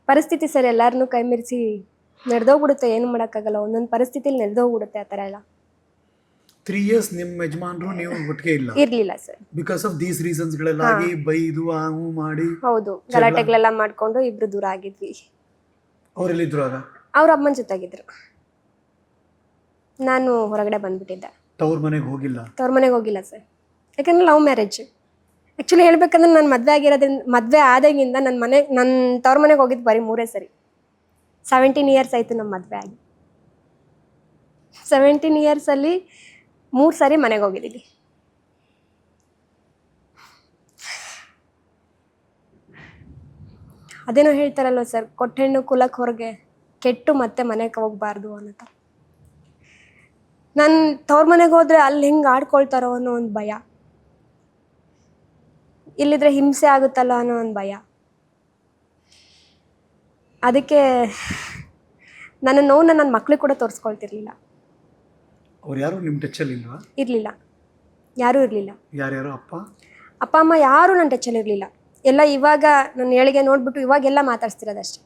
ಪರಿಸ್ಥಿತಿ ಸರ್ ಎಲ್ಲಾರನ್ನೂ ಕೈ ಮೀರಿಸಿ ನಡೆದೋಗ್ಬಿಡುತ್ತೆ, ಏನು ಮಾಡೋಕ್ಕಾಗಲ್ಲ. ಒಂದೊಂದು ಪರಿಸ್ಥಿತಿಲಿ ನಡೆದೋಗ್ಬಿಡುತ್ತೆ ಆ ಥರ ಎಲ್ಲ. 3 years ನಿಮ್ಮ ಯಜಮಾನ್ರು ನೀವು ಒಟ್ಟಿಗೆ ಇಲ್ಲ ಇರಲಿಲ್ಲ ಸರ್. ಬಿಕಾಸ್ ಆಫ್ ದೀಸ್ ರೀಸನ್ಸ್ಗಳೆಲ್ಲಾಗಿ ಬೈದು ಹೂ ಮಾಡಿ. ಹೌದು, ಗಲಾಟೆಗಳೆಲ್ಲ ಮಾಡ್ಕೊಂಡು ಇಬ್ರು ದೂರ ಆಗಿದ್ವಿ. ಅವರೆಲ್ಲಿದ್ರು ಆಗ? ಅವ್ರ ಅಮ್ಮನ ಜೊತೆಗಿದ್ರು. ನಾನು ಹೊರಗಡೆ ಬಂದ್ಬಿಟ್ಟಿದ್ದೆ. ತವ್ರ ಮನೆಗೆ ಹೋಗಿಲ್ಲ? ತವ್ರ ಮನೆಗೆ ಹೋಗಿಲ್ಲ ಸರ್, ಯಾಕಂದ್ರೆ ಲವ್ ಮ್ಯಾರೇಜ್. ಆ್ಯಕ್ಚುಲಿ ಹೇಳ್ಬೇಕಂದ್ರೆ ನಾನು ಮದುವೆ ಆದಾಗಿಂದ ನನ್ನ ತವ್ರ ಮನೆಗೆ ಹೋಗಿದ್ದು ಬರೀ 3 ಸರಿ. 17 years ಆಯಿತು ನಮ್ಮ ಮದುವೆ ಆಗಿ. 17 yearsಲ್ಲಿ 3 ಸರಿ ಮನೆಗೆ ಹೋಗಿದ್ದೀನಿ. ಅದೇನೋ ಹೇಳ್ತಾರಲ್ವ ಸರ್, ಕೊಟ್ಟೆಣ್ಣು ಕುಲಕ್ಕೆ ಹೊರಗೆ, ಕೆಟ್ಟು ಮತ್ತೆ ಮನೆಗೆ ಹೋಗ್ಬಾರ್ದು ಅನ್ನೋ. ನಾನು ತವ್ರ ಮನೆಗೆ ಹೋದ್ರೆ ಅಲ್ಲಿ ಹೆಂಗೆ ಆಡ್ಕೊಳ್ತಾರೋ ಅನ್ನೋ ಒಂದು ಭಯ, ಇಲ್ಲಿದ್ರೆ ಹಿಂಸೆ ಆಗುತ್ತಲ್ಲ ಅನ್ನೋ ಒಂದು ಭಯ. ಅದಕ್ಕೆ ನನ್ನ ನೋವನ್ನ ನನ್ನ ಮಕ್ಳಿಗೆ ಕೂಡ ತೋರಿಸ್ಕೊಳ್ತಿರ್ಲಿಲ್ಲ. ಅವ್ರು ಯಾರು ನಿಮ್ಮ ಟಚ್ಚಲ್ಲಿ ಇಲ್ವಾ? ಇರಲಿಲ್ಲ, ಯಾರೂ ಇರಲಿಲ್ಲ. ಯಾರ್ಯಾರು? ಅಪ್ಪ ಅಮ್ಮ ಯಾರೂ ನನ್ನ ಟಚ್ಚಲ್ಲಿ ಇರಲಿಲ್ಲ. ಎಲ್ಲ ಇವಾಗ ನನ್ನ ಏಳಿಗೆ ನೋಡ್ಬಿಟ್ಟು ಇವಾಗೆಲ್ಲ ಮಾತಾಡ್ಸ್ತಿರೋದಷ್ಟೇ.